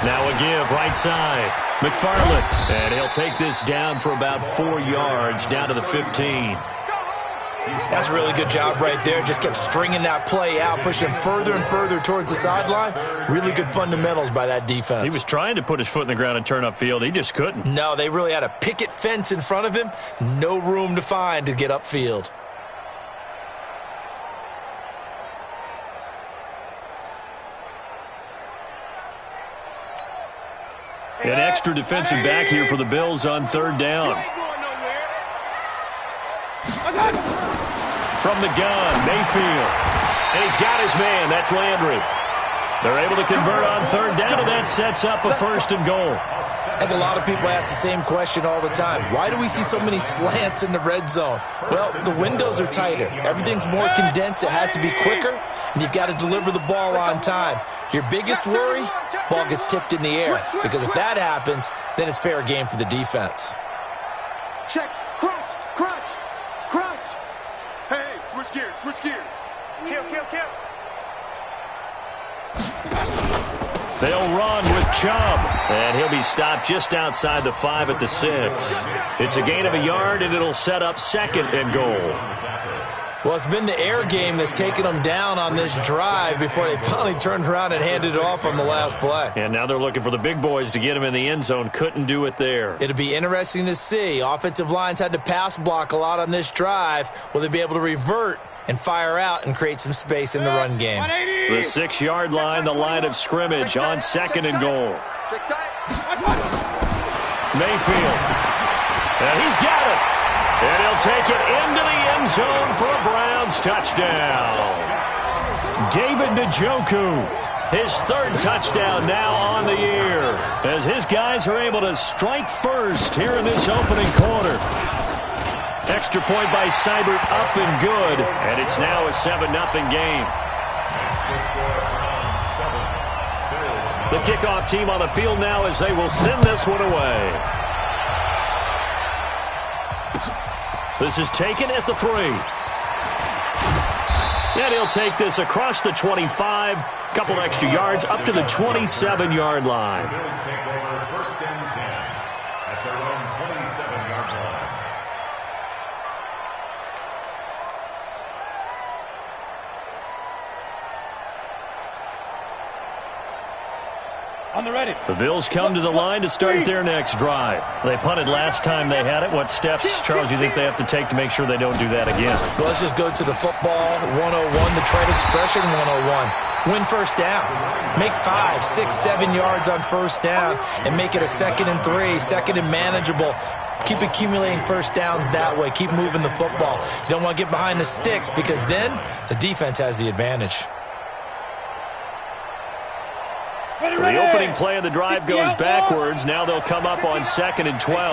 Now a give right side. McFarland, and he'll take this down for about 4 yards, down to the 15. That's a really good job right there. Just kept stringing that play out, pushing him further and further towards the sideline. Really good fundamentals by that defense. He was trying to put his foot in the ground and turn upfield. He just couldn't. No, they really had a picket fence in front of him. No room to find to get upfield. An extra defensive back here for the Bills on third down. From the gun, Mayfield. And he's got his man. That's Landry. They're able to convert on third down, and that sets up a first and goal. I think a lot of people ask the same question all the time. Why do we see so many slants in the red zone? Well, the windows are tighter. Everything's more condensed. It has to be quicker, and you've got to deliver the ball on time. Your biggest worry, ball gets tipped in the air, because if that happens, then it's fair game for the defense. Check, crunch, crunch, crunch. Hey, switch gears, switch gears. Kill, kill, kill. They'll run with Chubb, and he'll be stopped just outside the 5 at the 6. It's a gain of a yard, and it'll set up second and goal. Well, it's been the air game that's taken them down on this drive before they finally turned around and handed it off on the last play. And now they're looking for the big boys to get him in the end zone. Couldn't do it there. It'll be interesting to see. Offensive lines had to pass block a lot on this drive. Will they be able to revert and fire out and create some space in the run game? The 6-yard line, the line of scrimmage on second and goal. Mayfield. And he's got it. And he'll take it into the end zone for a Browns touchdown. David Njoku, his third touchdown now on the year, as his guys are able to strike first here in this opening quarter. Extra point by Seibert, up and good, and it's now a 7-0 game. The kickoff team on the field now as they will send this one away. This is taken at the 3. And he'll take this across the 25, couple extra yards up to the 27-yard line. On the ready. The Bills come to the line to start their next drive. They punted last time they had it. What steps, Charles, do you think they have to take to make sure they don't do that again? Well, let's just go to the football 101, the trade expression 101. Win first down. Make 5, 6, 7 yards on first down and make it a 2nd and 3, second and manageable. Keep accumulating first downs that way. Keep moving the football. You don't want to get behind the sticks because then the defense has the advantage. So the opening play of the drive goes backwards. Now they'll come up on 2nd and 12.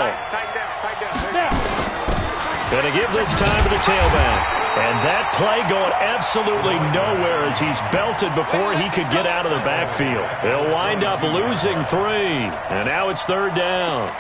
Going to give this time to the tailback. And that play going absolutely nowhere as he's belted before he could get out of the backfield. They'll wind up losing 3. And now it's third down.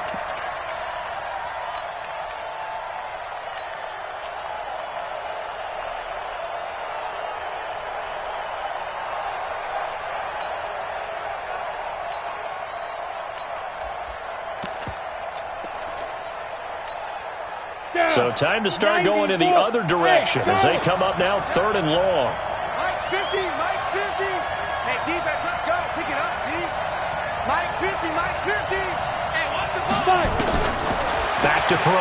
So time to start going in the other direction as they come up now 3rd and long. Mike's 50, Mike's 50. Hey, defense, let's go. Pick it up, D. Mike 50, Mike 50. Hey, watch the ball. Back to throw.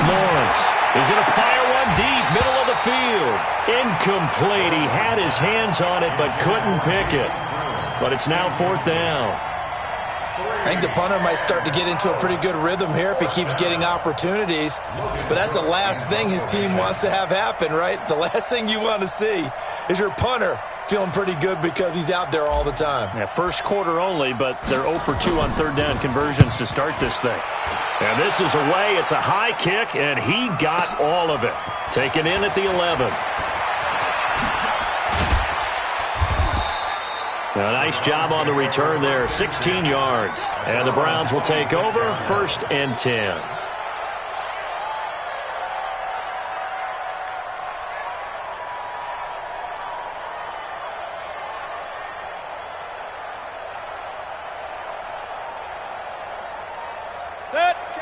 Lawrence is going to fire one deep, middle of the field. Incomplete. He had his hands on it but couldn't pick it. But it's now 4th down. I think the punter might start to get into a pretty good rhythm here if he keeps getting opportunities. But that's the last thing his team wants to have happen, right? The last thing you want to see is your punter feeling pretty good because he's out there all the time. Yeah, first quarter only, but they're 0 for 2 on third down conversions to start this thing. And this is away. It's a high kick, and he got all of it. Taken in at the 11. A nice job on the return there, 16 yards. And the Browns will take over, 1st and 10.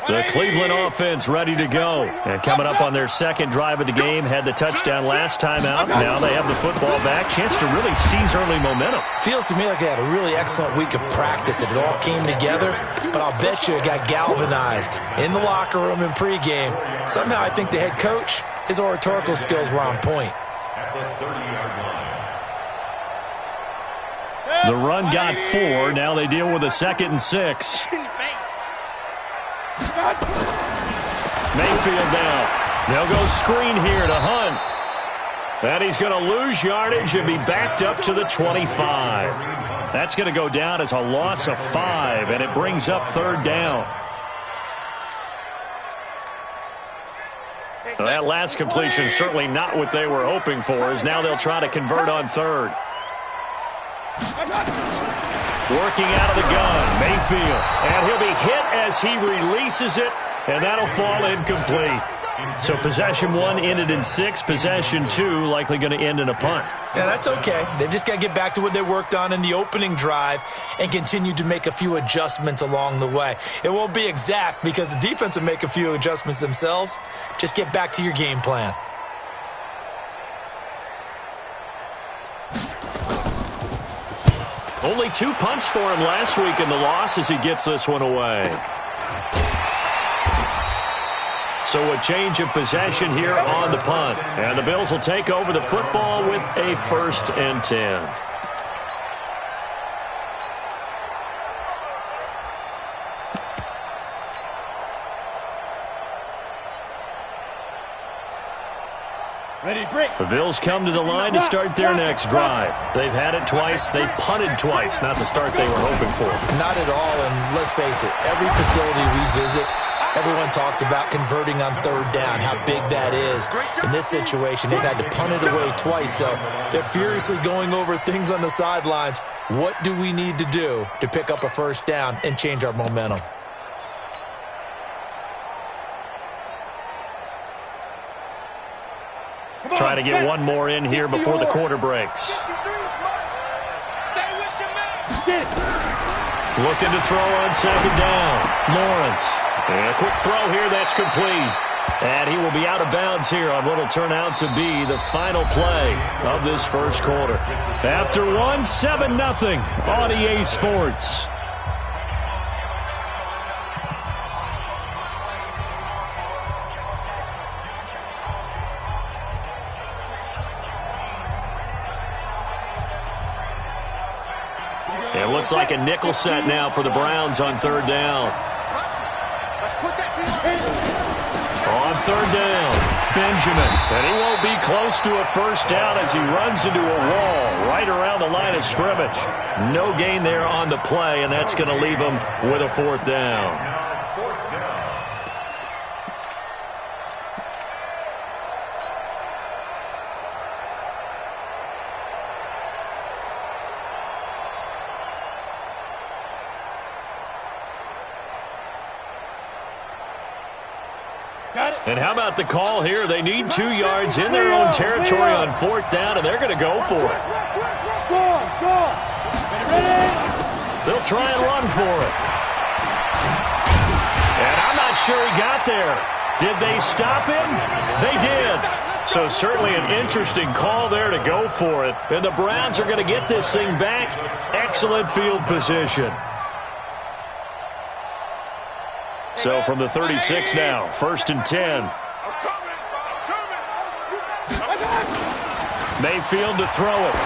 The Cleveland offense ready to go. And coming up on their second drive of the game, had the touchdown last time out. Now they have the football back. Chance to really seize early momentum. Feels to me like they had a really excellent week of practice. It all came together, but I'll bet you it got galvanized in the locker room in pregame. Somehow I think the head coach, his oratorical skills were on point. The run got 4. Now they deal with a 2nd and 6. Mayfield down. They'll go screen here to Hunt. And he's going to lose yardage and be backed up to the 25. That's going to go down as a loss of 5, and it brings up 3rd down. Well, that last completion is certainly not what they were hoping for, as now they'll try to convert on 3rd. Working out of the gun, Mayfield. And he'll be hit as he releases it, and that'll fall incomplete. So possession 1 ended in 6. Possession 2 likely going to end in a punt. Yeah, that's okay. They've just got to get back to what they worked on in the opening drive and continue to make a few adjustments along the way. It won't be exact because the defense will make a few adjustments themselves. Just get back to your game plan. Only 2 punts for him last week in the loss as he gets this one away. So a change of possession here on the punt. And the Bills will take over the football with a 1st and 10. The Bills come to the line to start their next drive. They've had it twice. They've punted twice. Not the start they were hoping for. Not at all, and let's face it, every facility we visit, everyone talks about converting on 3rd down, how big that is. In this situation, they've had to punt it away twice, so they're furiously going over things on the sidelines. What do we need to do to pick up a 1st down and change our momentum? Trying to get one more in here before the quarter breaks. Looking to throw on 2nd down. Lawrence. And a quick throw here that's complete. And he will be out of bounds here on what will turn out to be the final play of this 1st quarter. After 1, 7-0 on EA Sports. It looks like a nickel set now for the Browns on 3rd down. On 3rd down, Benjamin. And he won't be close to a 1st down as he runs into a wall right around the line of scrimmage. No gain there on the play, and that's going to leave him with a 4th down. And how about the call here? They need 2 yards in their own territory on 4th down, and they're going to go for it. They'll try and run for it. And I'm not sure he got there. Did they stop him? They did. So certainly an interesting call there to go for it. And the Browns are going to get this thing back. Excellent field position. So from the 36 now, 1st and 10. Mayfield to throw it.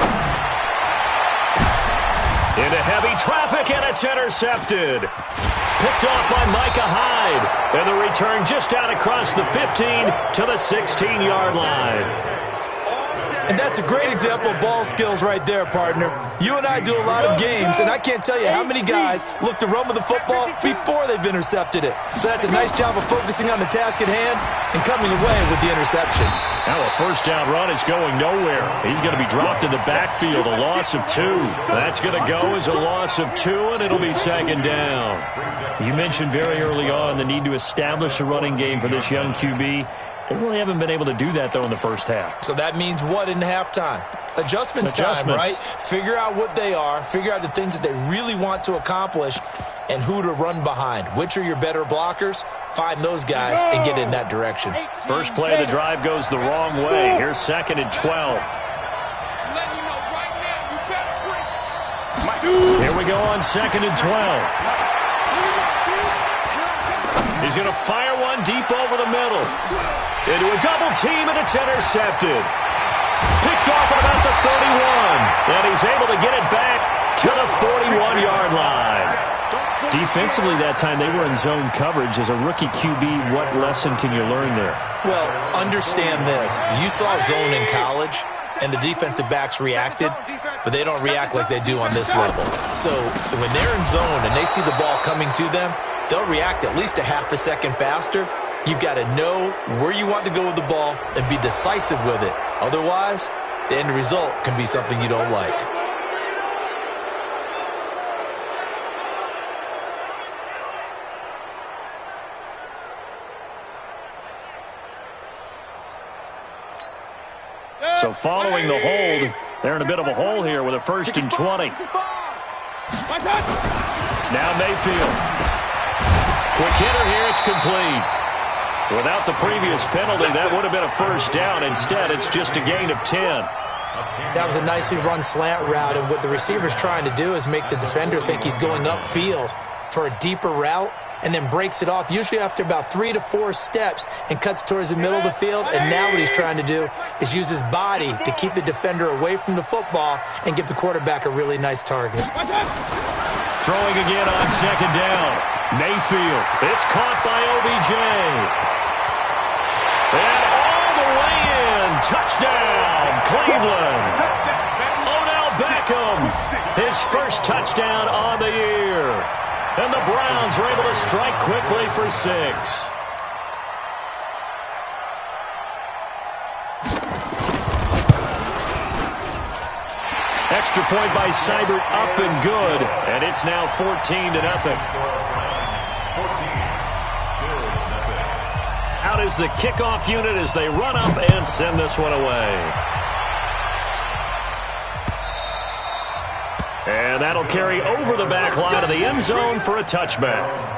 Into heavy traffic, and it's intercepted. Picked off by Micah Hyde. And the return just out across the 15 to the 16-yard line. And that's a great example of ball skills right there, partner. You and I do a lot of games, and I can't tell you how many guys look to run with the football before they've intercepted it. So that's a nice job of focusing on the task at hand and coming away with the interception. Now a 1st down run is going nowhere. He's going to be dropped in the backfield, a loss of 2. That's going to go as a loss of 2, and it'll be 2nd down. You mentioned very early on the need to establish a running game for this young QB. They really haven't been able to do that, though, in the 1st half. So that means what in halftime? Adjustments time, right? Figure out what they are, figure out the things that they really want to accomplish, and who to run behind. Which are your better blockers? Find those guys and get in that direction. First play of the drive goes the wrong way. Here's 2nd and 12. Here we go on 2nd and 12. He's going to fire one deep over the middle. Into a double team, and it's intercepted. Picked off at about the 31. And he's able to get it back to the 41-yard line. Defensively that time, they were in zone coverage. As a rookie QB, what lesson can you learn there? Well, understand this. You saw zone in college, and the defensive backs reacted, but they don't react like they do on this level. So when they're in zone and they see the ball coming to them, they'll react at least a half a second faster. You've got to know where you want to go with the ball and be decisive with it. Otherwise, the end result can be something you don't like. So following the hold, they're in a bit of a hole here with a 1st and 20. Now Mayfield. Quick hitter here, it's complete. Without the previous penalty, that would have been a 1st down. Instead, it's just a gain of 10. That was a nicely run slant route, and what the receiver's trying to do is make the defender think he's going upfield for a deeper route, and then breaks it off, usually after about 3 to 4 steps, and cuts towards the middle of the field. And now what he's trying to do is use his body to keep the defender away from the football and give the quarterback a really nice target. Throwing again on 2nd down. Mayfield. It's caught by OBJ. And all the way in. Touchdown, Cleveland. Odell Beckham. His first touchdown on the year. And the Browns are able to strike quickly for 6. Extra point by Seibert, up and good. And it's now 14-0. Out is the kickoff unit as they run up and send this one away. And that'll carry over the back line of the end zone for a touchback.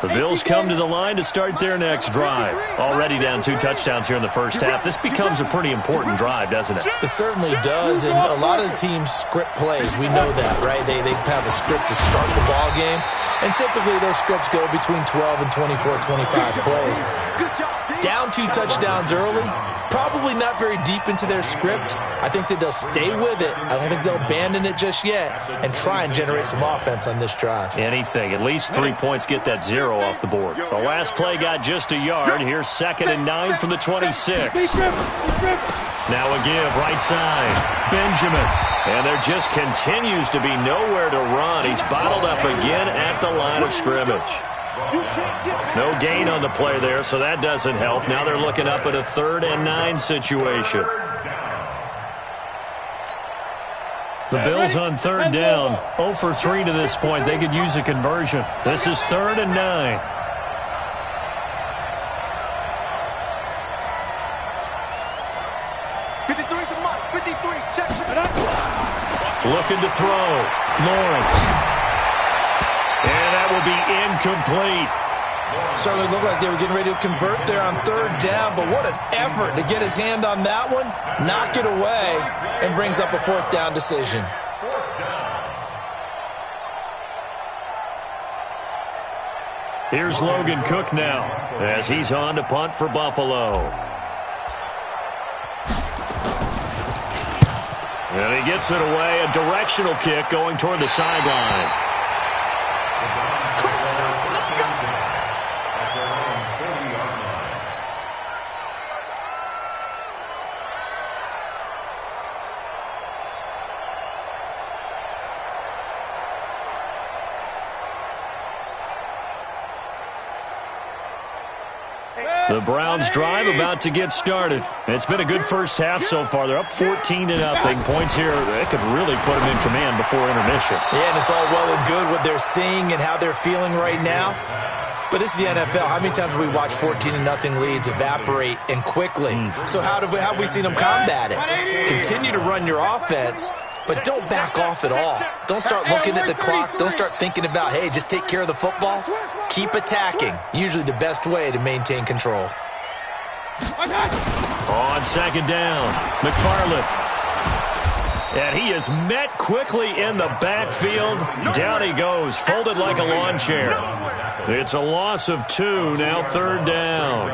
The Bills come to the line to start their next drive. Already down 2 touchdowns here in the first half. This becomes a pretty important drive, doesn't it? It certainly does, and a lot of the teams script plays. We know that, right? They have a script to start the ball game, and typically those scripts go between 12 and 24, 25 plays. Down 2 touchdowns early, probably not very deep into their script. I think that they'll stay with it. I don't think they'll abandon it just yet and try and generate some offense on this drive. Anything. At least 3 points get that 0 off the board. The last play got just a yard. Here's 2nd and 9 from the 26. Now a give, right side. Benjamin. And there just continues to be nowhere to run. He's bottled up again at the line of scrimmage. No gain on the play there, so that doesn't help. Now they're looking up at a 3rd and 9 situation. The Bills on 3rd down. 0 for 3 to this point. They could use a conversion. This is 3rd and 9. Looking to throw. Lawrence. And that will be incomplete. Certainly looked like they were getting ready to convert there on 3rd down, but what an effort to get his hand on that one, knock it away, and brings up a 4th down decision. Here's Logan Cook now as he's on to punt for Buffalo. And he gets it away, a directional kick going toward the sideline. The Browns drive about to get started. It's been a good first half so far. They're up 14-0. Points here, they could really put them in command before intermission. Yeah, and it's all well and good what they're seeing and how they're feeling right now. But this is the NFL. How many times have we watched 14-0 leads evaporate and quickly? So how have we seen them combat it? Continue to run your offense, but don't back off at all. Don't start looking at the clock. Don't start thinking about, hey, just take care of the football. Keep attacking. Usually the best way to maintain control. On second down, McFarland. And he is met quickly in the backfield. Down he goes, folded like a lawn chair. It's a loss of 2, now third down.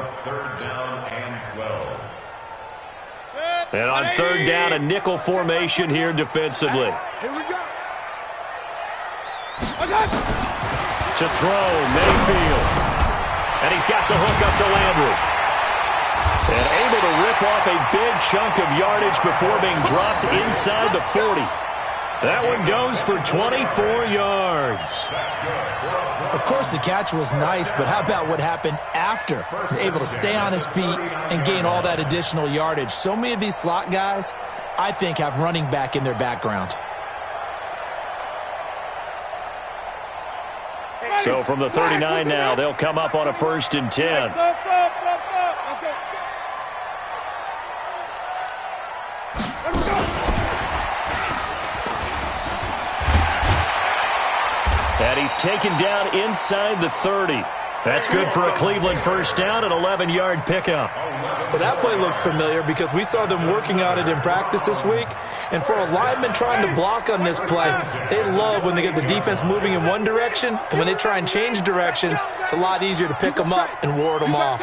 And on third down, a nickel formation here defensively. Here we go. To throw, Mayfield. And he's got the hook up to Landry. And able to rip off a big chunk of yardage before being dropped inside the 40. That one goes for 24 yards. Of course, the catch was nice, but how about what happened after? Able to stay on his feet and gain all that additional yardage. So many of these slot guys, I think, have running back in their background. So from the 39 now, they'll come up on a 1st and 10. And he's taken down inside the 30. That's good for a Cleveland first down, an 11-yard pickup. Well, that play looks familiar because we saw them working on it in practice this week. And for a lineman trying to block on this play, they love when they get the defense moving in one direction. And when they try and change directions, it's a lot easier to pick them up and ward them off.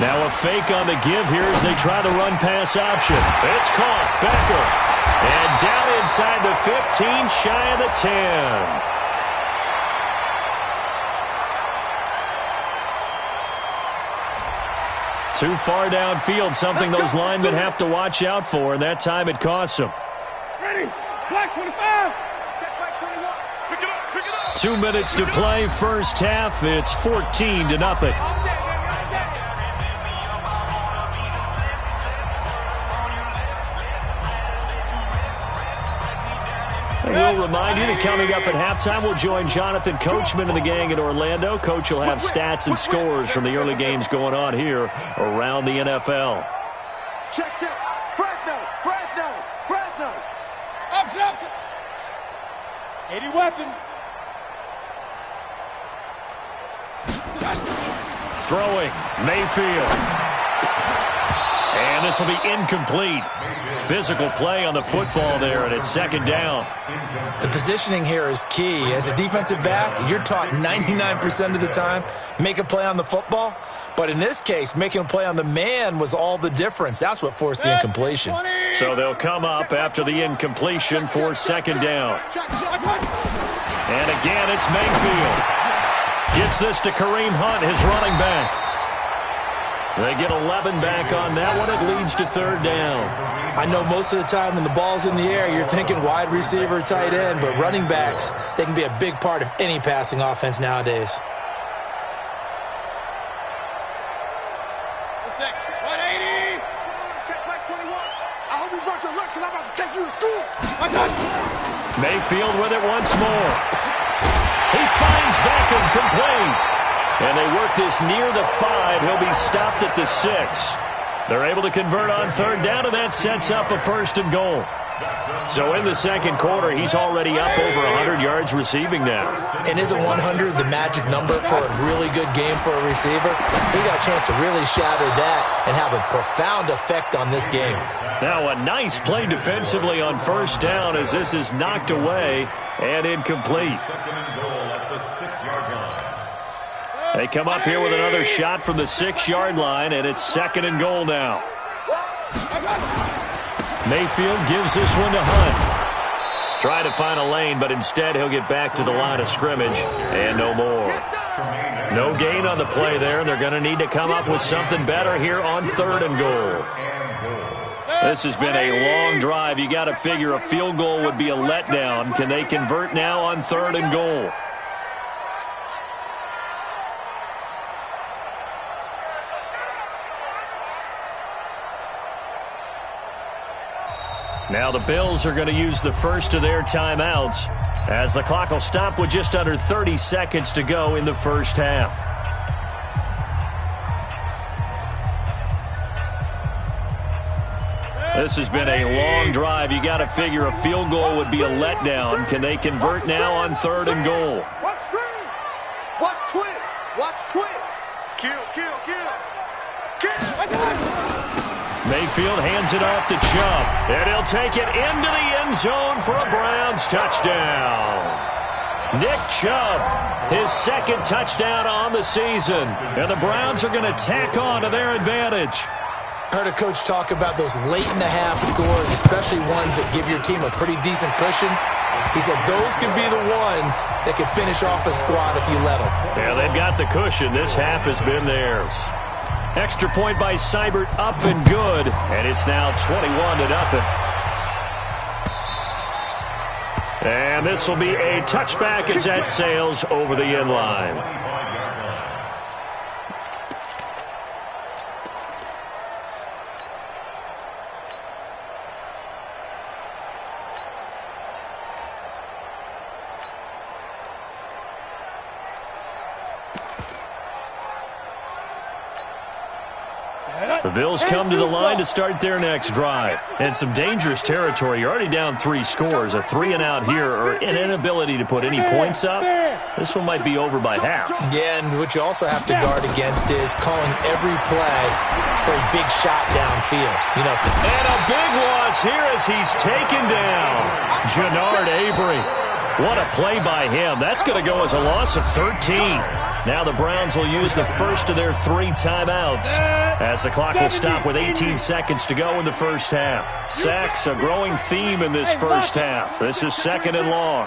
Now a fake on the give here as they try the run-pass option. It's caught. Becker. And down inside the 15, shy of the 10. Too far downfield, something those linemen have to watch out for, and that time it costs them. Ready. Black 25. Check black 21. Pick it up. Pick it up. 2 minutes to play, first half. It's 14-0. We'll remind you that coming up at halftime, we'll join Jonathan Coachman and the gang in Orlando. Coach will have stats and scores from the early games going on here around the NFL. Check, check. Fresno. Up. 80 weapons. Throwing, Mayfield. And this will be incomplete. Physical play on the football there, and it's second down. The positioning here is key. As a defensive back, you're taught 99% of the time, make a play on the football. But in this case, making a play on the man was all the difference. That's what forced the incompletion. So they'll come up after the incompletion for second down. And again, it's Mayfield. Gets this to Kareem Hunt, his running back. They get 11 back on that one. It leads to third down. I know most of the time when the ball's in the air, you're thinking wide receiver, tight end, but running backs, they can be a big part of any passing offense nowadays. Check 180. Check black 21. I hope you brought your lunch because I'm about to take you to school. Mayfield with it once more. He finds Beckham complete. And they work this near the 5. He'll be stopped at the 6. They're able to convert on third down, and that sets up a 1st and goal. So in the second quarter, he's already up over 100 yards receiving now. And isn't 100 the magic number for a really good game for a receiver? So he got a chance to really shatter that and have a profound effect on this game. Now a nice play defensively on first down as this is knocked away and incomplete. They come up here with another shot from the 6-yard line, and it's 2nd and goal now. Mayfield gives this one to Hunt. Trying to find a lane, but instead he'll get back to the line of scrimmage, and no more. No gain on the play there, and they're going to need to come up with something better here on 3rd and goal. This has been a long drive. You got to figure a field goal would be a letdown. Can they convert now on 3rd and goal? Now the Bills are going to use the first of their timeouts as the clock will stop with just under 30 seconds to go in the first half. This has been a long drive. You got to figure a field goal would be a letdown. Can they convert now on 3rd and goal? Watch screen. Watch twist. Watch twist. Kill, kill, kill. Mayfield hands it off to Chubb, and he'll take it into the end zone for a Browns touchdown. Nick Chubb, his 2nd touchdown on the season, and the Browns are going to tack on to their advantage. I heard a coach talk about those late-in-the-half scores, especially ones that give your team a pretty decent cushion. He said those could be the ones that could finish off a squad if you let them. Yeah, they've got the cushion. This half has been theirs. Extra point by Seibert, up and good, and it's now 21-0. And this will be a touchback as that sails over the end line. The Bills come to the line to start their next drive. And some dangerous territory. You're already down 3 scores. A 3-and-out here or an inability to put any points up. This one might be over by half. Yeah, and what you also have to guard against is calling every play for a big shot downfield. You know. And a big loss here as he's taken down. Jannard Avery. What a play by him. That's going to go as a loss of 13. Now the Browns will use the first of their 3 timeouts as the clock will stop with 18 seconds to go in the first half. Sacks, a growing theme in this first half. This is 2nd and long.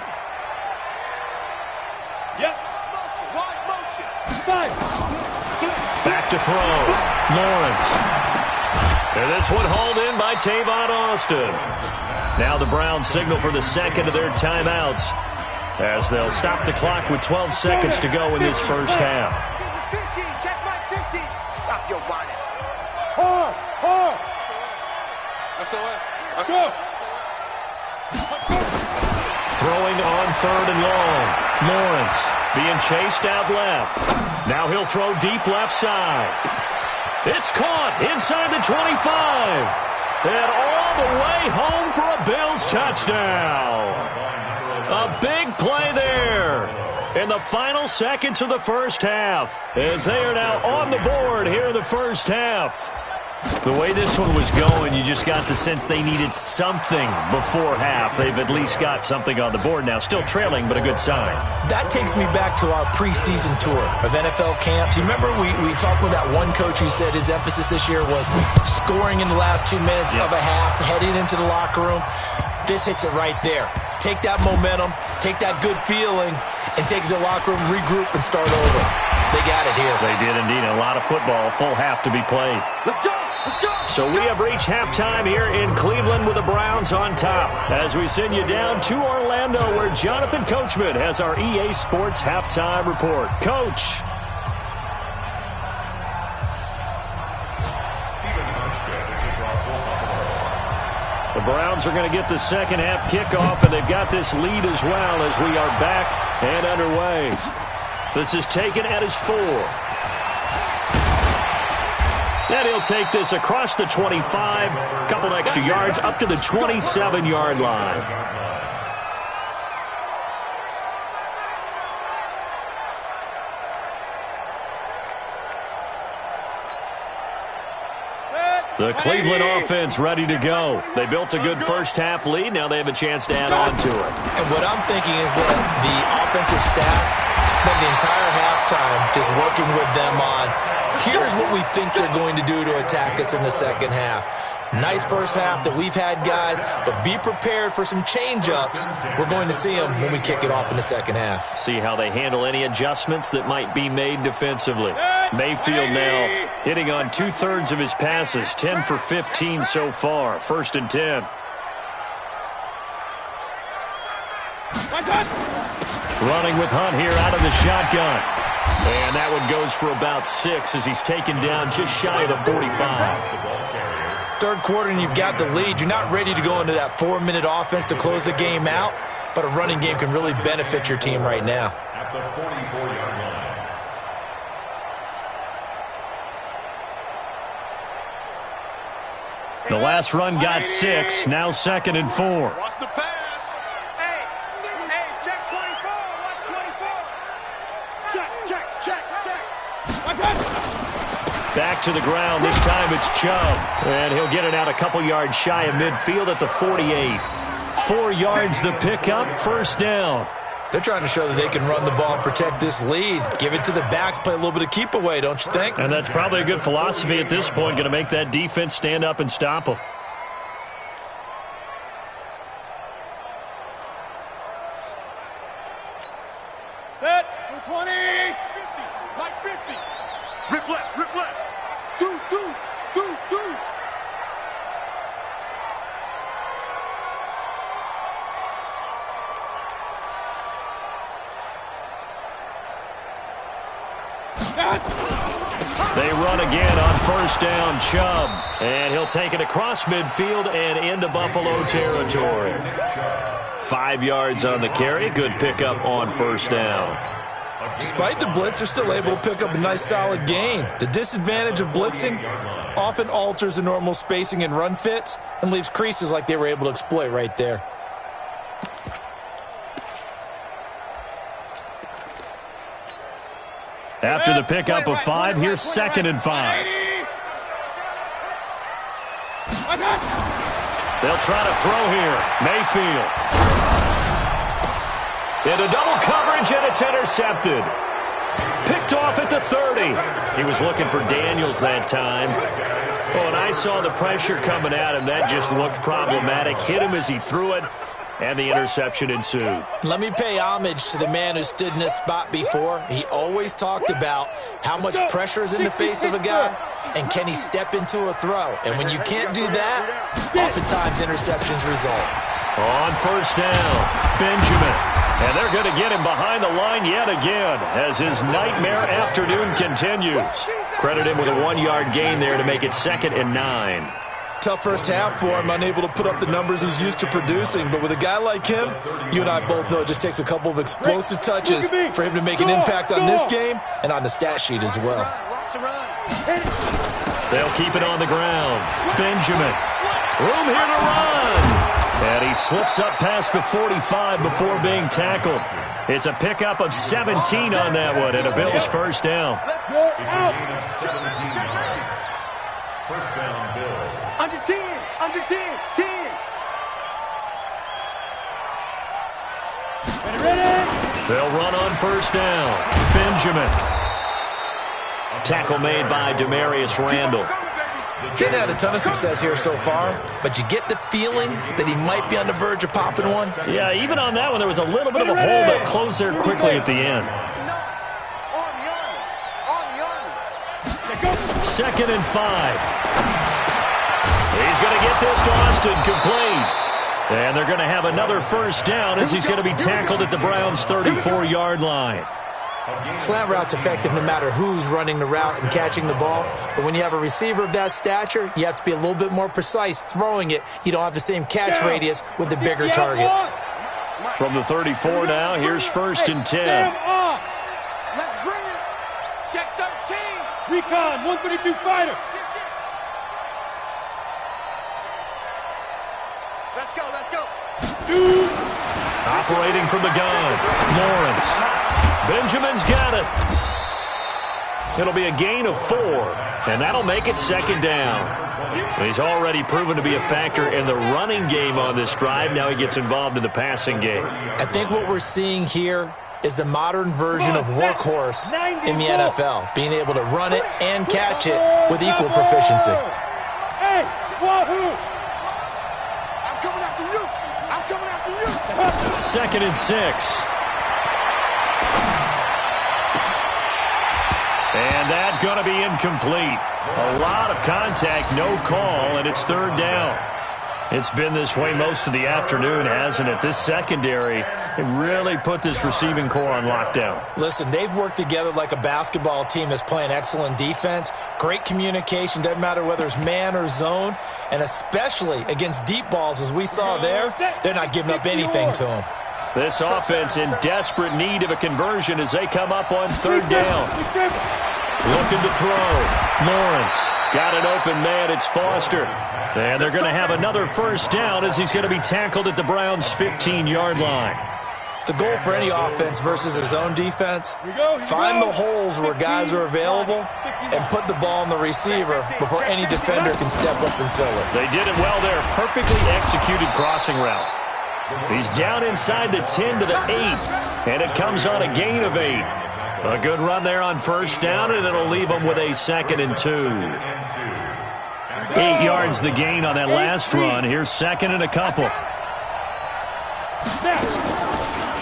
Back to throw. Lawrence. And this one hauled in by Tavon Austin. Now the Browns signal for the 2nd of their timeouts as they'll stop the clock with 12 seconds to go in this first half. Stop your whining. Throwing on 3rd and long. Lawrence being chased out left. Now he'll throw deep left side. It's caught inside the 25. And all the way home for a Bills touchdown. A big play there in the final seconds of the first half as they are now on the board here in the first half. The way this one was going, you just got the sense they needed something before half. They've at least got something on the board now. Still trailing, but a good sign. That takes me back to our preseason tour of NFL camps. You remember we talked with that one coach who said his emphasis this year was scoring in the last 2 minutes of a half, heading into the locker room. This hits it right there. Take that momentum, take that good feeling, and take it to the locker room, regroup, and start over. They got it here. They did indeed. A lot of football, full half to be played. Let's go! So we have reached halftime here in Cleveland with the Browns on top as we send you down to Orlando where Jonathan Coachman has our EA Sports halftime report. Coach. The Browns are going to get the second half kickoff, and they've got this lead as well as we are back and underway. This is taken at his 4. And he'll take this across the 25, a couple extra yards up to the 27-yard line. The Cleveland offense ready to go. They built a good first half lead. Now they have a chance to add on to it. And what I'm thinking is that the offensive staff spent the entire halftime just working with them on, here's what we think they're going to do to attack us in the second half. Nice first half that we've had, guys, but be prepared for some change-ups. We're going to see them when we kick it off in the second half. See how they handle any adjustments that might be made defensively. Mayfield now hitting on 2/3 of his passes, 10 for 15 so far. 1st and 10. Running with Hunt here out of the shotgun. And that one goes for about 6 as he's taken down just shy of the 45. third quarter and you've got the lead, you're not ready to go into that 4-minute offense to close the game out, but a running game can really benefit your team right now. At the 44-yard line. The last run got 6, now 2nd and 4. Watch the pass. Hey, check 24. Watch 24. Check. Back to the ground. This time it's Chubb. And he'll get it out a couple yards shy of midfield at the 48. 4 yards the pickup, first down. They're trying to show that they can run the ball and protect this lead. Give it to the backs, play a little bit of keep away, don't you think? And that's probably a good philosophy at this point, going to make that defense stand up and stop them. Set. 20. 50. Like 50. Rip left. Deuce. They run again on first down, Chubb. And he'll take it across midfield and into Buffalo territory. 5 yards on the carry. Good pickup on first down. Despite the blitz, they're still able to pick up a nice solid gain. The disadvantage of blitzing often alters the normal spacing and run fits and leaves creases like they were able to exploit right there. After the pickup of 5, here's 2nd and 5. They'll try to throw here. Mayfield. Into double coverage, and it's intercepted. Picked off at the 30. He was looking for Daniels that time. Oh, and I saw the pressure coming at him. That just looked problematic. Hit him as he threw it, and the interception ensued. Let me pay homage to the man who stood in this spot before. He always talked about how much pressure is in the face of a guy, and can he step into a throw. And when you can't do that, oftentimes interceptions result. On first down, Benjamin. And they're going to get him behind the line yet again as his nightmare afternoon continues. Credit him with a 1-yard gain there to make it 2nd and 9. Tough first half for him, unable to put up the numbers he's used to producing. But with a guy like him, you and I both know it just takes a couple of explosive touches for him to make an impact on this game and on the stat sheet as well. They'll keep it on the ground. Benjamin. Room here to run. And he slips up past the 45 before being tackled. It's a pickup of 17 on that one, and a Bills first down. First down, Bills. Under 10. 10. Ready. They'll run on first down. Benjamin. Tackle made by Demarius Randall. Didn't have a ton of success here so far, but you get the feeling that he might be on the verge of popping one. Yeah, even on that one, there was a little bit of a hole that closed there quickly at the end. 2nd and 5. He's going to get this to Austin complete. And they're going to have another first down as he's going to be tackled at the Browns' 34-yard line. Slant route's effective no matter who's running the route and catching the ball. But when you have a receiver of that stature, you have to be a little bit more precise throwing it. You don't have the same catch radius with the bigger targets. From the 34 now, here's 1st and 10. Let's bring it. Check 13. Recon, 132 fighter. Let's go. Operating from the gun, Lawrence. Benjamin's got it. It'll be a gain of 4, and that'll make it 2nd down. He's already proven to be a factor in the running game on this drive. Now he gets involved in the passing game. I think what we're seeing here is the modern version of workhorse in the NFL, being able to run it and catch it with equal proficiency. Hey, Wahoo! I'm coming after you. 2nd and 6. And that's going to be incomplete. A lot of contact, no call, and it's 3rd down. It's been this way most of the afternoon, hasn't it? This secondary, it really put this receiving core on lockdown. Listen, they've worked together like a basketball team that's playing excellent defense. Great communication, doesn't matter whether it's man or zone. And especially against deep balls, as we saw there, they're not giving up anything to them. This offense in desperate need of a conversion as they come up on third down. Looking to throw. Lawrence got an open man. It's Foster. And they're going to have another first down as he's going to be tackled at the Browns' 15-yard line. The goal for any offense versus his own defense, find the holes where guys are available and put the ball on the receiver before any defender can step up and fill it. They did it well there. Perfectly executed crossing route. He's down inside the 10 to the 8, and it comes on a gain of 8. A good run there on first down, and it'll leave him with a 2nd and 2. 8 yards the gain on that last run. Here's 2nd and a couple.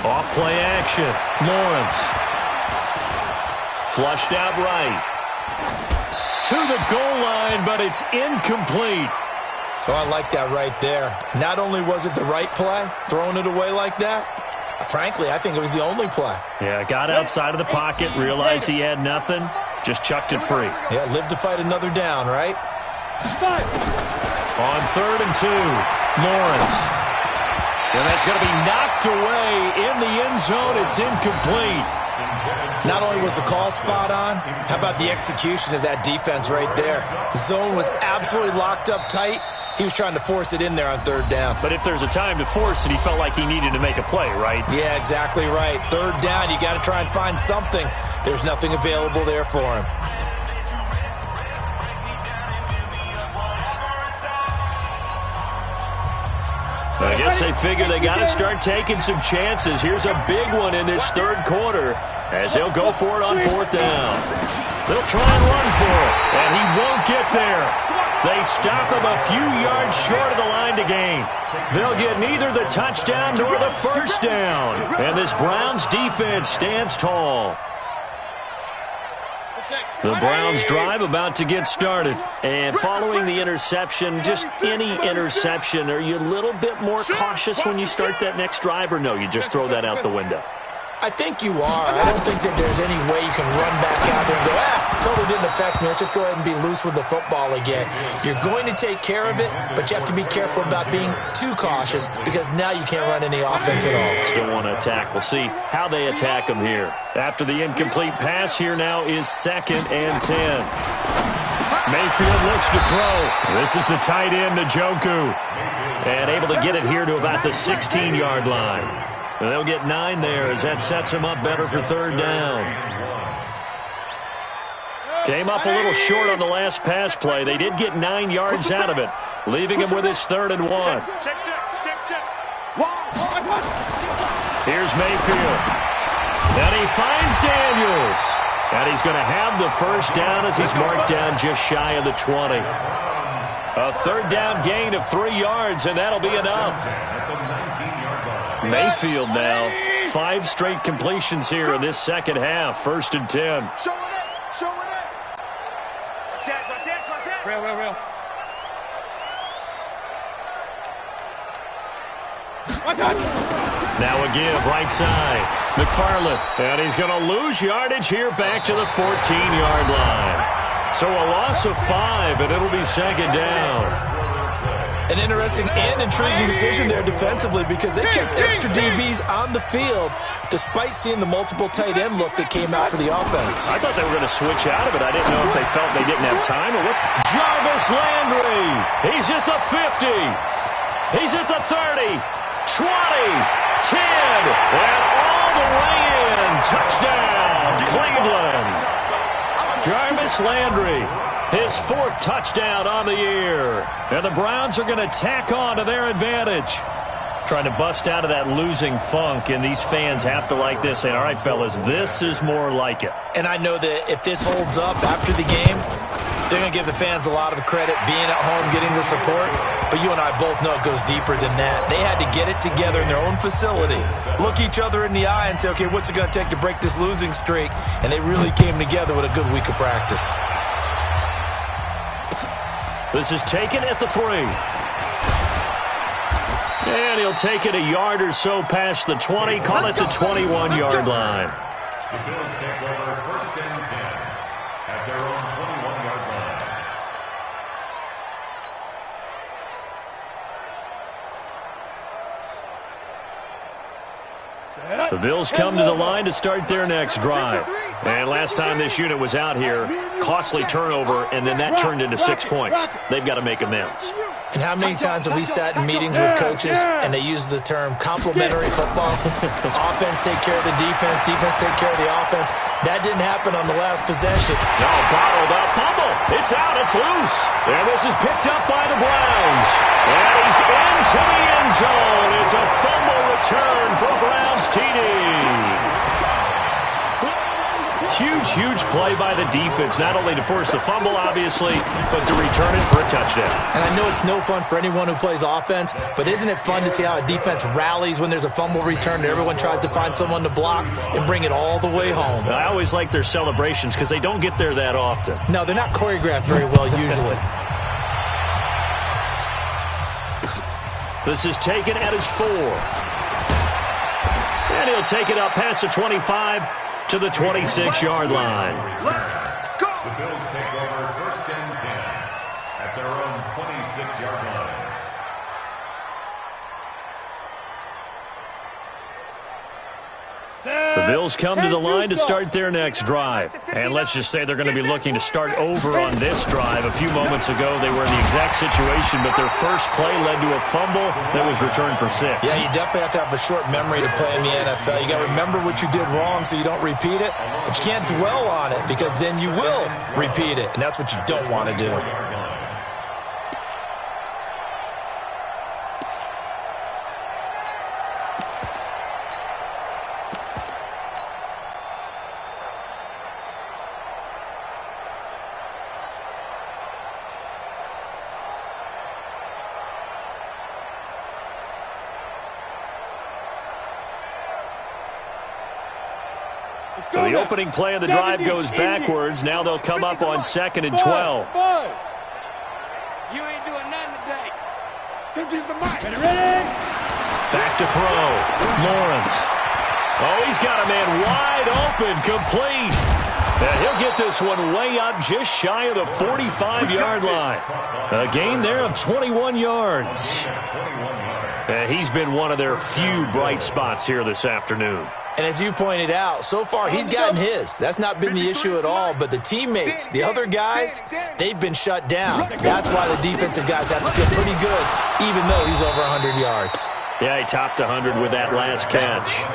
Off play action. Lawrence. Flushed out right. To the goal line, but it's incomplete. Oh, I like that right there. Not only was it the right play, throwing it away like that, frankly, I think it was the only play. Yeah, got outside of the pocket, realized he had nothing, just chucked it free. Yeah, live to fight another down, right? On 3rd and 2, Lawrence. And that's going to be knocked away in the end zone. It's incomplete. Not only was the call spot on, how about the execution of that defense right there? Zone was absolutely locked up tight. He was trying to force it in there on 3rd down. But if there's a time to force it, he felt like he needed to make a play, right? Yeah, exactly right. 3rd down, you got to try and find something. There's nothing available there for him. I guess they figure they got to start taking some chances. Here's a big one in this 3rd quarter as they'll go for it on 4th down. They'll try and run for it, and he won't get there. They stop him a few yards short of the line to gain. They'll get neither the touchdown nor the first down. And this Browns defense stands tall. The Browns drive about to get started. And following the interception, just any interception, are you a little bit more cautious when you start that next drive, or no, you just throw that out the window? I think you are. I don't think that there's any way you can run back out there and go, totally didn't affect me. Let's just go ahead and be loose with the football again. You're going to take care of it, but you have to be careful about being too cautious because now you can't run any offense at all. Still want to attack. We'll see how they attack him here. After the incomplete pass, here now is 2nd and 10. Mayfield looks to throw. This is the tight end, Njoku. And able to get it here to about the 16-yard line. And they'll get 9 there as that sets him up better for 3rd down. Came up a little short on the last pass play. They did get 9 yards out of it, leaving him with his 3rd and 1. Here's Mayfield. And he finds Daniels. And he's going to have the first down as he's marked down just shy of the 20. A 3rd down gain of 3 yards, and that'll be enough. Mayfield now, 5 straight completions here in this second half. 1st and 10. Real. Now a give, right side. McFarland, and he's going to lose yardage here back to the 14-yard line. So a loss of 5, and it'll be 2nd down. An interesting and intriguing decision there defensively because they kept extra DBs on the field despite seeing the multiple tight end look that came out for the offense. I thought they were going to switch out of it. I didn't know if they felt they didn't have time or what. Jarvis Landry. He's at the 50. He's at the 30. 20. 10. And all the way in. Touchdown, Cleveland. Jarvis Landry. His 4th touchdown on the year. And the Browns are going to tack on to their advantage. Trying to bust out of that losing funk, and these fans have to like this. Saying, all right, fellas, this is more like it. And I know that if this holds up after the game, they're going to give the fans a lot of credit being at home, getting the support. But you and I both know it goes deeper than that. They had to get it together in their own facility, look each other in the eye and say, okay, what's it going to take to break this losing streak? And they really came together with a good week of practice. This is taken at the 3. And he'll take it a yard or so past the 20, call it the 21-yard line. The Bills take over first and 10 at their own 21-yard line. The Bills come to the line to start their next drive. And last time this unit was out here, costly turnover, and then that turned into 6 points. They've got to make amends. And how many times have we sat in meetings with coaches and they use the term complementary football? Offense take care of the defense, defense take care of the offense. That didn't happen on the last possession. No, bottled up, fumble. It's out, it's loose. And this is picked up by the Browns. And he's into the end zone. It's a fumble return for Browns TD. Huge play by the defense, not only to force the fumble, obviously, but to return it for a touchdown. And I know it's no fun for anyone who plays offense, but isn't it fun to see how a defense rallies when there's a fumble return and everyone tries to find someone to block and bring it all the way home? I always like their celebrations because they don't get there that often. No, they're not choreographed very well usually. This is taken at his 4. And he'll take it up past the 25 to the 26-yard line. The Bills take over first and 10 at their own 26-yard line. The Bills come to the line to start their next drive. And let's just say they're going to be looking to start over on this drive. A few moments ago, they were in the exact situation, but their first play led to a fumble that was returned for 6. Yeah, you definitely have to have a short memory to play in the NFL. You got to remember what you did wrong so you don't repeat it, but you can't dwell on it because then you will repeat it, and that's what you don't want to do. So the opening play of the drive goes backwards. Now they'll come up on 2nd and 12. You ain't doing nothing today. Just use the mic. Ready? Back to throw. Lawrence. Oh, he's got a man wide open, complete. And he'll get this one way up just shy of the 45-yard line. A gain there of 21 yards. And he's been one of their few bright spots here this afternoon. And as you pointed out, so far he's gotten his. That's not been the issue at all. But the teammates, the other guys, they've been shut down. That's why the defensive guys have to feel pretty good, even though he's over 100 yards. Yeah, he topped 100 with that last catch.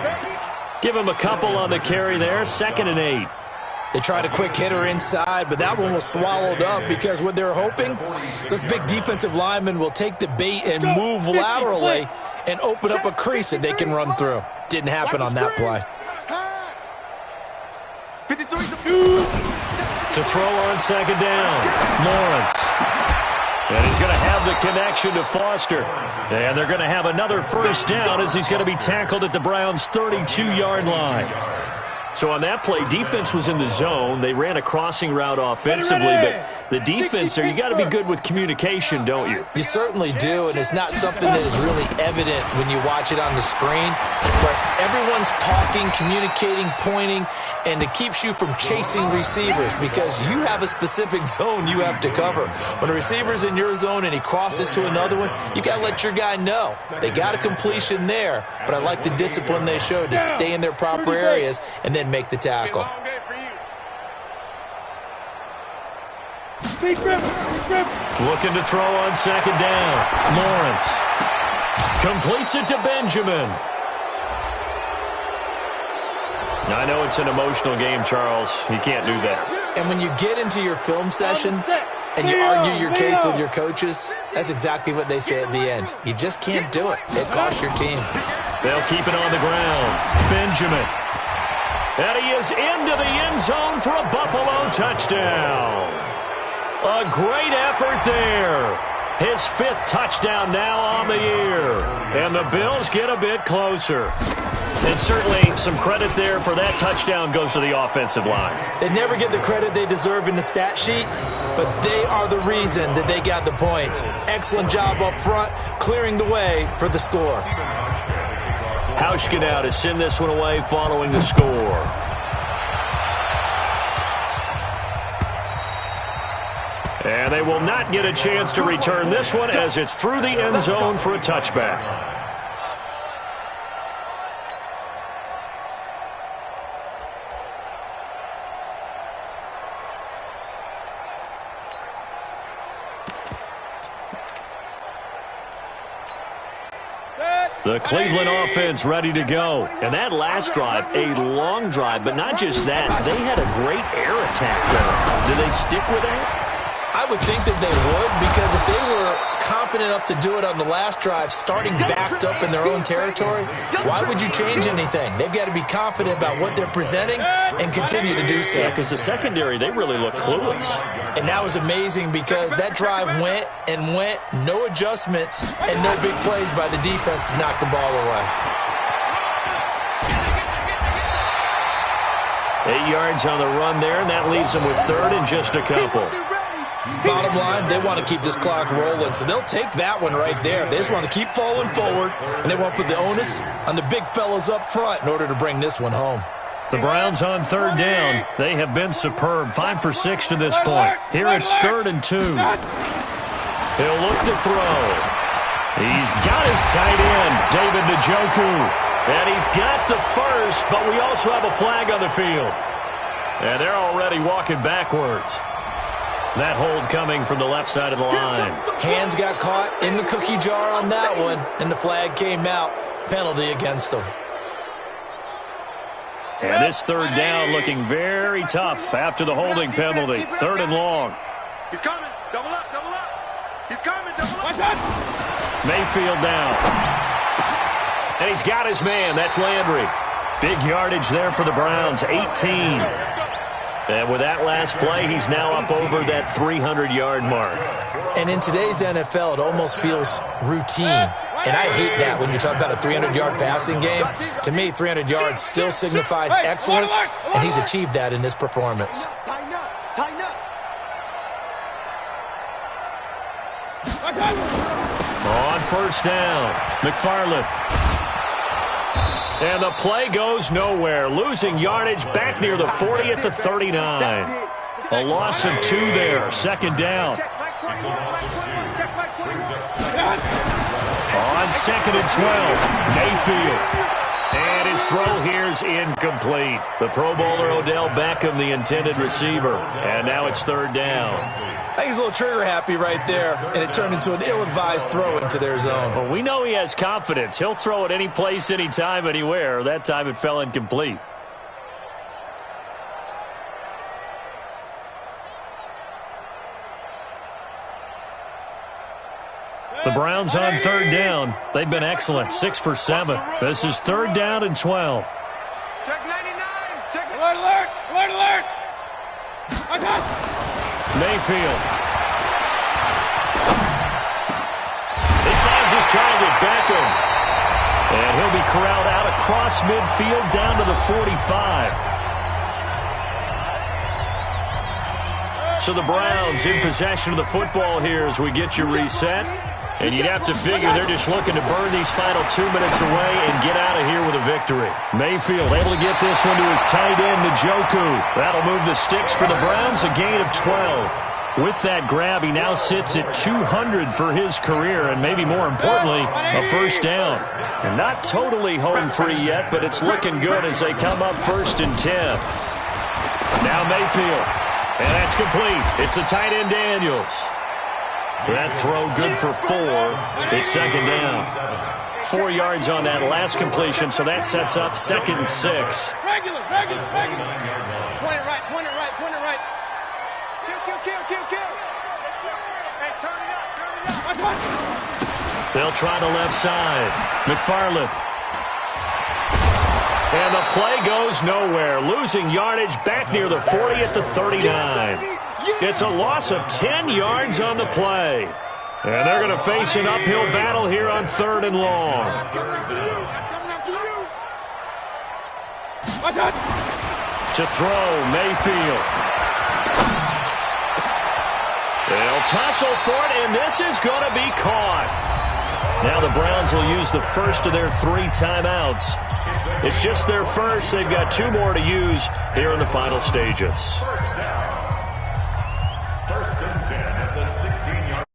Give him a couple on the carry there, 2nd and 8. They tried a quick hitter inside, but that one was swallowed up because what they're hoping, this big defensive lineman will take the bait and move laterally and open up a crease that they can run through. Didn't happen on that play. To throw on 2nd down, Lawrence. And he's going to have the connection to Foster. And they're going to have another first down as he's going to be tackled at the Browns' 32-yard line. So on that play, defense was in the zone. They ran a crossing route offensively, but the defense there, you got to be good with communication, don't you? You certainly do, and it's not something that is really evident when you watch it on the screen. But everyone's talking, communicating, pointing, and it keeps you from chasing receivers because you have a specific zone you have to cover. When a receiver's in your zone and he crosses to another one, you got to let your guy know. They got a completion there, but I like the discipline they showed to stay in their proper areas and then make the tackle. Looking to throw on 2nd down. Lawrence completes it to Benjamin. Now, I know it's an emotional game, Charles. You can't do that. And when you get into your film sessions and you argue your case with your coaches, that's exactly what they say at the end. You just can't do it. It costs your team. They'll keep it on the ground. Benjamin. And he is into the end zone for a Buffalo touchdown. A great effort there. His 5th touchdown now on the year. And the Bills get a bit closer. And certainly some credit there for that touchdown goes to the offensive line. They never get the credit they deserve in the stat sheet, but they are the reason that they got the points. Excellent job up front, clearing the way for the score. Hauschka now to send this one away following the score. And they will not get a chance to return this one as it's through the end zone for a touchback. The Cleveland offense ready to go. And that last drive, a long drive, but not just that. They had a great air attack there. Do they stick with that? I would think that they would, because if they were confident enough to do it on the last drive, starting backed up in their own territory, why would you change anything? They've got to be confident about what they're presenting and continue to do so. Yeah, because the secondary, they really look clueless. And that was amazing because that drive went and went, no adjustments, and no big plays by the defense to knock the ball away. 8 yards on the run there, and that leaves them with third and just a couple. Bottom line, they want to keep this clock rolling, so they'll take that one right there. They just want to keep falling forward, and they want to put the onus on the big fellas up front in order to bring this one home. The Browns on third down. They have been superb. 5 for 6 to this point. Here it's 3rd and 2. He'll look to throw. He's got his tight end, David Njoku. And he's got the first, but we also have a flag on the field. And they're already walking backwards. That hold coming from the left side of the line. Hands got caught in the cookie jar on that one, and the flag came out. Penalty against them. And this third down looking very tough after the holding penalty. 3rd and long. He's coming. Double up, double up. He's coming, double up. Mayfield down. And he's got his man. That's Landry. Big yardage there for the Browns, 18. And with that last play, he's now up over that 300-yard mark. And in today's NFL, it almost feels routine. And I hate that when you talk about a 300-yard passing game. To me, 300 yards still signifies excellence, and he's achieved that in this performance. Tighten up, tighten up. On first down, McFarland. And the play goes nowhere. Losing yardage back near the 40 at the 39. A loss of 2 there. 2nd down. On 2nd and 12, Mayfield. And his throw here is incomplete. The Pro Bowler Odell Beckham, the intended receiver. And now it's 3rd down. I think he's a little trigger happy right there, and it turned into an ill-advised throw into their zone. Well, we know he has confidence. He'll throw it any place, anytime, anywhere. That time it fell incomplete. The Browns on 3rd down. They've been excellent. 6 for 7. This is 3rd down and 12. Check 99. Check Alert, alert, alert, alert. Mayfield. He finds his target, Beckham. And he'll be corralled out across midfield down to the 45. So the Browns in possession of the football here as we get you reset. And you'd have to figure they're just looking to burn these final 2 minutes away and get out of here with a victory. Mayfield able to get this one to his tight end, Njoku. That'll move the sticks for the Browns, a gain of 12. With that grab, he now sits at 200 for his career, and maybe more importantly, a first down. And not totally home free yet, but it's looking good as they come up 1st and 10. Now Mayfield. And that's complete. It's the tight end, Daniels. That throw good for 4. It's 2nd down. 4 yards on that last completion, so that sets up 2nd and 6. Regular. Point it right, point it right, point it right. Kill. Hey, turn it up. They'll try the left side. McFarland. And the play goes nowhere. Losing yardage back near the 40 at the 39. It's a loss of 10 yards on the play. And they're going to face an uphill battle here on 3rd and long. To throw, Mayfield. They'll tussle for it, and this is going to be caught. Now the Browns will use the first of their 3 timeouts. It's just their first. They've got 2 more to use here in the final stages. First and 10 at the 16-yard.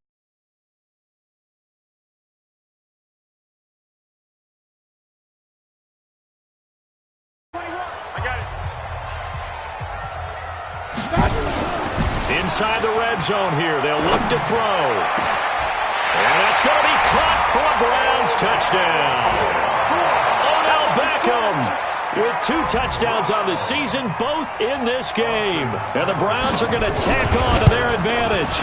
Inside the red zone here. They'll look to throw. And that's going to be caught for a Browns touchdown. Odell Beckham with 2 touchdowns on the season, both in this game. And the Browns are going to tack on to their advantage.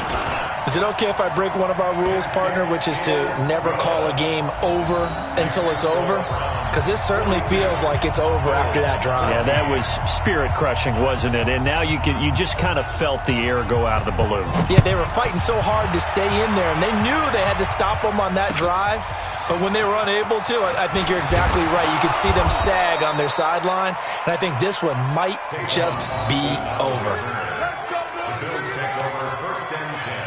Is it okay if I break one of our rules, partner, which is to never call a game over until it's over? Because this certainly feels like it's over after that drive. Yeah, that was spirit-crushing, wasn't it? And now you just kind of felt the air go out of the balloon. Yeah, they were fighting so hard to stay in there, and they knew they had to stop them on that drive. But when they were unable to, I think you're exactly right. You could see them sag on their sideline, and I think this one might just be over. The Bills take over first and 10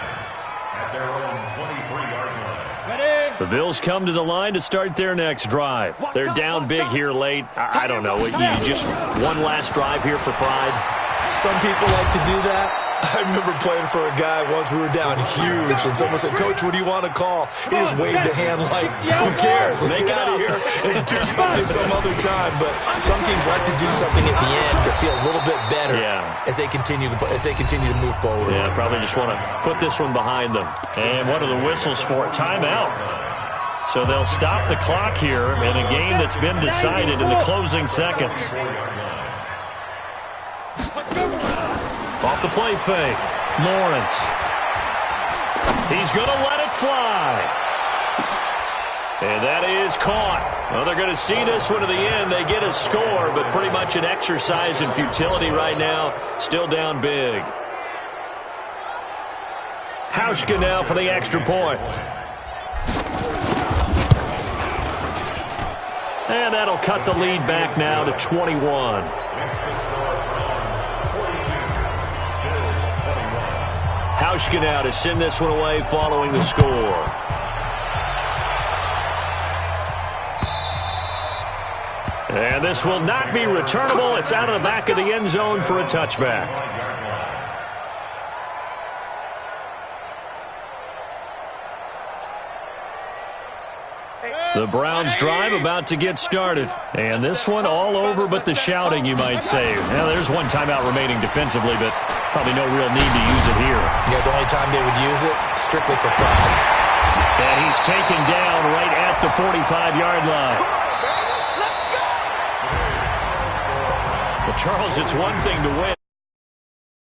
at their own 23-yard line. The Bills come to the line to start their next drive. They're down big here late. I don't know. You just one last drive here for pride? Some people like to do that. I remember playing for a guy once. We were down huge, and someone said, "Coach, what do you want to call?" He just waved a hand like, "Who cares? Let's get out of here and do something some other time." But some teams like to do something at the end to feel a little bit better as they continue to move forward. Yeah, probably just want to put this one behind them. And what are the whistles for? Timeout. So they'll stop the clock here in a game that's been decided in the closing seconds. Off the play fake. Lawrence. He's going to let it fly. And that is caught. Well, they're going to see this one to the end. They get a score, but pretty much an exercise in futility right now. Still down big. Hauschka now for the extra point. And that'll cut the lead back now to 21. Hauschka now to send this one away following the score. And this will not be returnable. It's out of the back of the end zone for a touchback. The Browns drive about to get started. And this one all over but the shouting, you might say. Now, there's one timeout remaining defensively, but probably no real need to use it here. Yeah, the only time they would use it, strictly for pride. And he's taken down right at the 45-yard line. Well, Charles, it's one thing to win.